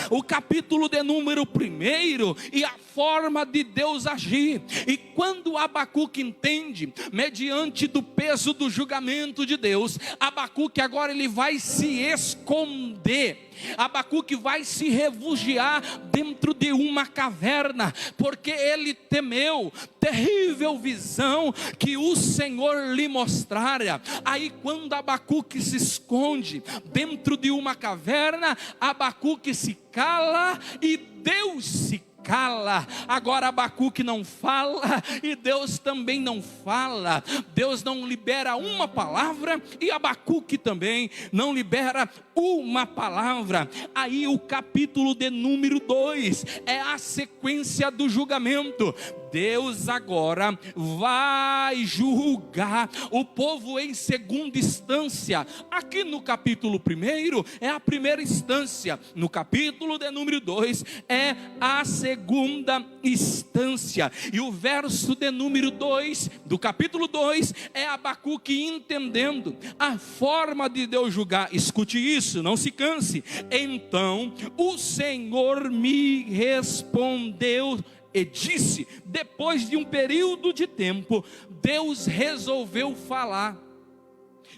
o capítulo de número 1 e a forma de Deus agir. E quando Abacuque entende, mediante do peso do julgamento de Deus, Abacuque agora ele vai se esconder. Abacuque vai se refugiar dentro de uma caverna, porque ele temeu terrível visão que o Senhor lhe mostrara. Aí quando Abacuque se esconde dentro de uma caverna, Abacuque se cala e Deus se cala. Agora Abacuque não fala e Deus também não fala. Deus não libera uma palavra e Abacuque também não libera uma palavra. Aí o capítulo de número 2 é a sequência do julgamento. Deus agora vai julgar o povo em segunda instância. Aqui no capítulo 1 é a primeira instância, no capítulo de número 2 é a segunda instância. E o verso de número 2 do capítulo 2 é Abacuque entendendo a forma de Deus julgar. Escute isso, não se canse. Então o Senhor me respondeu e disse: depois de um período de tempo, Deus resolveu falar.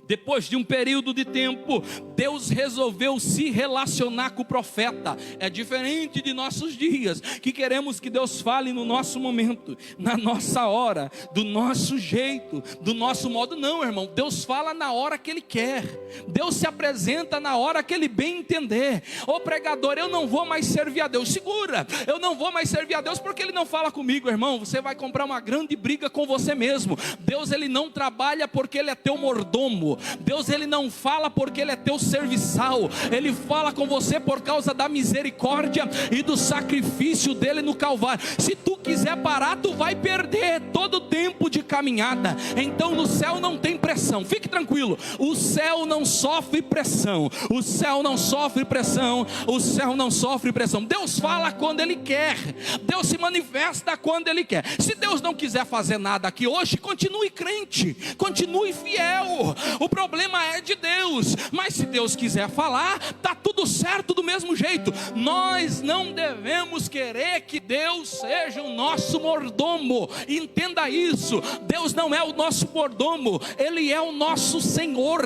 Depois de um período de tempo, Deus resolveu se relacionar com o profeta. É diferente de nossos dias, que queremos que Deus fale no nosso momento, na nossa hora, do nosso jeito, do nosso modo. Não, irmão, Deus fala na hora que Ele quer. Deus se apresenta na hora que Ele bem entender. Ô pregador, eu não vou mais servir a Deus. Segura, eu não vou mais servir a Deus porque Ele não fala comigo, irmão. Você vai comprar uma grande briga com você mesmo. Deus, Ele não trabalha porque Ele é teu mordomo. Deus, Ele não fala porque Ele é teu serviçal. Ele fala com você por causa da misericórdia e do sacrifício dele no Calvário. Se tu quiser parar, tu vai perder todo o tempo de caminhada. Então no céu não tem pressão, fique tranquilo. O céu não sofre pressão. O céu não sofre pressão. O céu não sofre pressão. Deus fala quando Ele quer. Deus se manifesta quando Ele quer. Se Deus não quiser fazer nada aqui hoje, continue crente, continue fiel. O problema é de Deus, mas se Deus quiser falar, está tudo certo do mesmo jeito. Nós não devemos querer que Deus seja o nosso mordomo. Entenda isso, Deus não é o nosso mordomo, Ele é o nosso Senhor.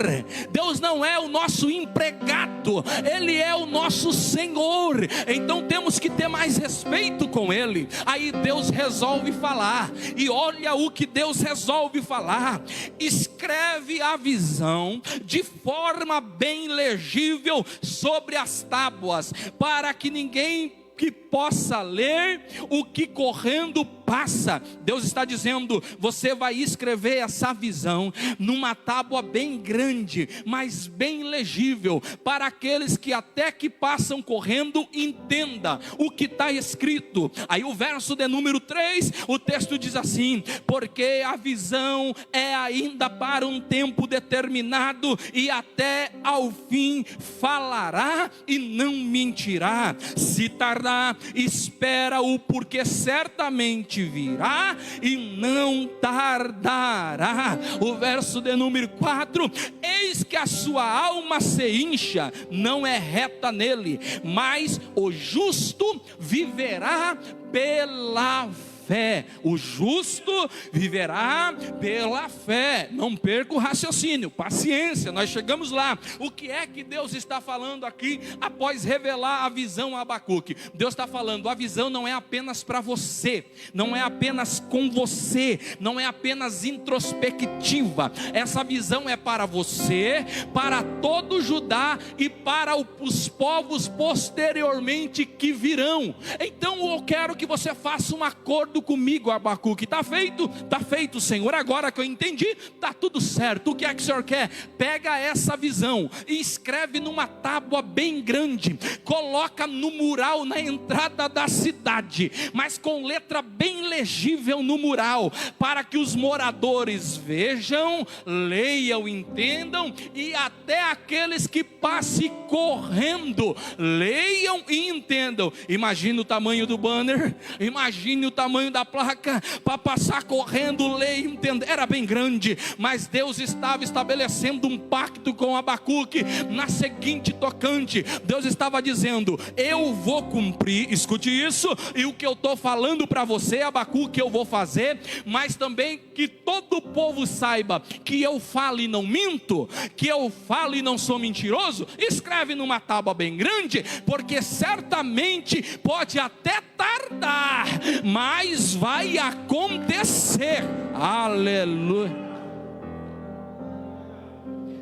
Deus não é o nosso empregado, Ele é o nosso Senhor. Então temos que ter mais respeito com Ele. Aí Deus resolve falar, e olha o que Deus resolve falar: escreve a visão de forma bem legível sobre as tábuas, para que ninguém que possa ler o que correndo passa. Deus está dizendo: você vai escrever essa visão numa tábua bem grande, mas bem legível, para aqueles que até que passam correndo entenda o que está escrito. Aí o verso de número 3, o texto diz assim: porque a visão é ainda para um tempo determinado, e até ao fim falará e não mentirá. Se tardar, espera-o, porque certamente virá e não tardará. O verso de número 4: eis que a sua alma se incha, não é reta nele, mas o justo viverá pela fé. O justo viverá pela fé. Não perca o raciocínio, paciência, nós chegamos lá. O que é que Deus está falando aqui após revelar a visão a Abacuque? Deus está falando: a visão não é apenas para você, não é apenas com você, não é apenas introspectiva. Essa visão é para você, para todo Judá e para os povos posteriormente que virão. Então eu quero que você faça um acordo comigo, Abacuque. Está feito, Senhor. Agora que eu entendi, está tudo certo. O que é que o Senhor quer? Pega essa visão e escreve numa tábua bem grande, coloca no mural na entrada da cidade, mas com letra bem legível no mural, para que os moradores vejam, leiam, entendam, e até aqueles que passem correndo leiam e entendam. Imagine o tamanho do banner, imagine o tamanho tamanho da placa para passar correndo, ler e entender. Era bem grande, mas Deus estava estabelecendo um pacto com Abacuque na seguinte tocante. Deus estava dizendo: eu vou cumprir, escute isso, e o que eu estou falando para você, Abacuque, eu vou fazer, mas também que todo o povo saiba que eu falo e não minto, que eu falo e não sou mentiroso. Escreve numa tábua bem grande, porque certamente pode até tardar, mas vai acontecer. Aleluia.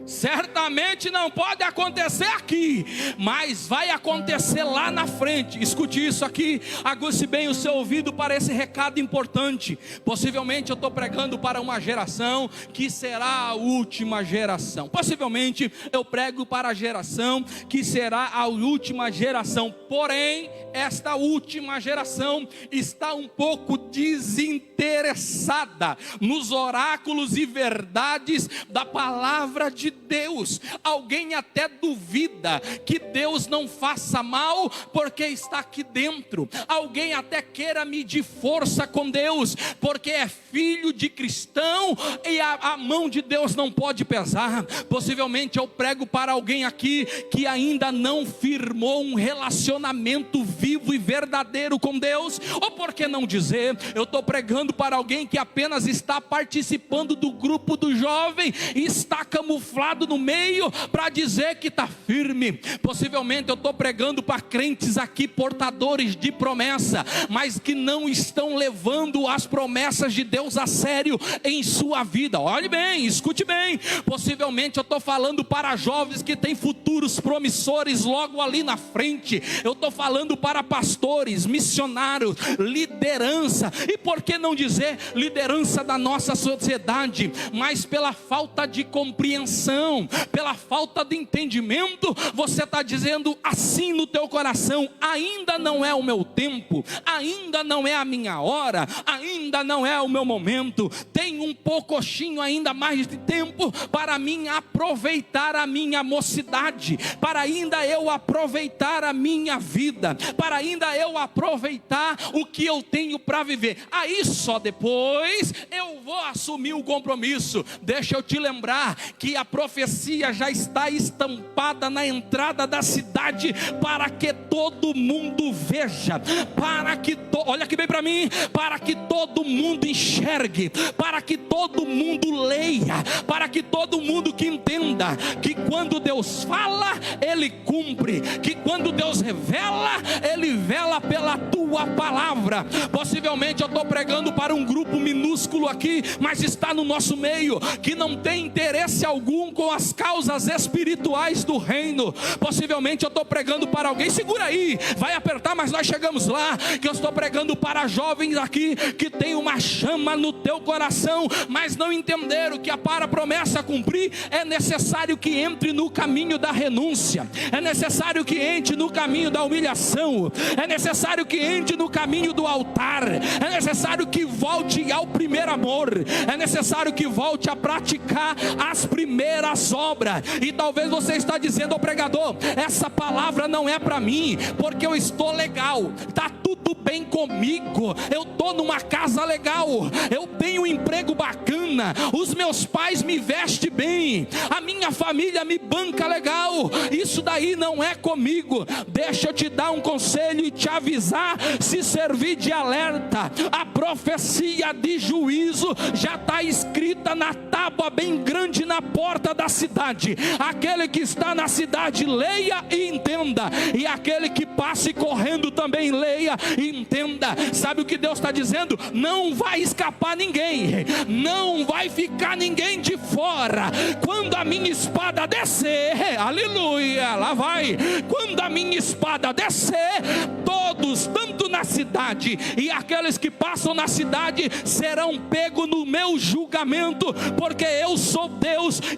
Certamente não pode acontecer aqui, mas vai acontecer lá na frente. Escute isso aqui, aguce bem o seu ouvido para esse recado importante. Possivelmente eu estou pregando para uma geração que será a última geração. Possivelmente eu prego para a geração que será a última geração. Porém, esta última geração está um pouco desinteressada nos oráculos e verdades da palavra de Deus. Alguém até duvida que Deus não faça mal porque está aqui dentro. Alguém até queira medir força com Deus porque é filho de cristão e a mão de Deus não pode pesar. Possivelmente eu prego para alguém aqui que ainda não firmou um relacionamento vivo e verdadeiro com Deus. Ou por que não dizer, eu estou pregando para alguém que apenas está participando do grupo do jovem e está camuflado no meio para dizer que está firme. Possivelmente eu estou pregando para crentes aqui portadores de promessa, mas que não estão levando as promessas de Deus a sério em sua vida. Olhe bem, escute bem. Possivelmente eu estou falando para jovens que têm futuros promissores logo ali na frente. Eu estou falando para pastores, missionários, liderança, e por que não dizer liderança da nossa sociedade, mas pela falta de compreensão, pela falta de entendimento, você está dizendo assim no teu coração: ainda não é o meu tempo, ainda não é a minha hora, ainda não é o meu momento, tem um pouquinho ainda mais de tempo para mim aproveitar a minha mocidade, para ainda eu aproveitar a minha vida, para ainda eu aproveitar o que eu tenho para viver. Aí só depois eu vou assumir o compromisso. Deixa eu te lembrar que a profecia já está estampada na entrada da cidade para que todo mundo veja, para que olha aqui bem para mim, para que todo mundo enxergue, para que todo mundo leia, para que todo mundo que entenda que quando Deus fala, Ele cumpre, que quando Deus revela, Ele vela pela tua palavra. Possivelmente eu estou pregando para um grupo minúsculo aqui, mas está no nosso meio, que não tem interesse algum com as causas espirituais do reino. Possivelmente eu estou pregando para alguém, segura aí, vai apertar, mas nós chegamos lá, que eu estou pregando para jovens aqui, que tem uma chama no teu coração, mas não entenderam que para a promessa cumprir, é necessário que entre no caminho da renúncia, é necessário que entre no caminho da humilhação, é necessário que entre no caminho do altar, é necessário que volte ao primeiro amor, é necessário que volte a praticar as primeiras obras. E talvez você está dizendo: ô pregador, essa palavra não é para mim, porque eu estou legal, está tudo bem comigo, eu estou numa casa legal, eu tenho um emprego bacana, os meus pais me vestem bem, a minha família me banca legal, isso daí não é comigo. Deixa eu te dar um conselho e te avisar, se servir de alerta. A profecia de juízo já está escrita na tábua bem grande na porta da cidade. Aquele que está na cidade, leia e entenda, e aquele que passe correndo também leia e entenda. Sabe o que Deus está dizendo? Não vai escapar ninguém, não vai ficar ninguém de fora. Quando a minha espada descer, aleluia, lá vai, quando a minha espada descer, todos, tanto na cidade e aqueles que passam na cidade, serão pegos no meu julgamento, porque eu sou Deus e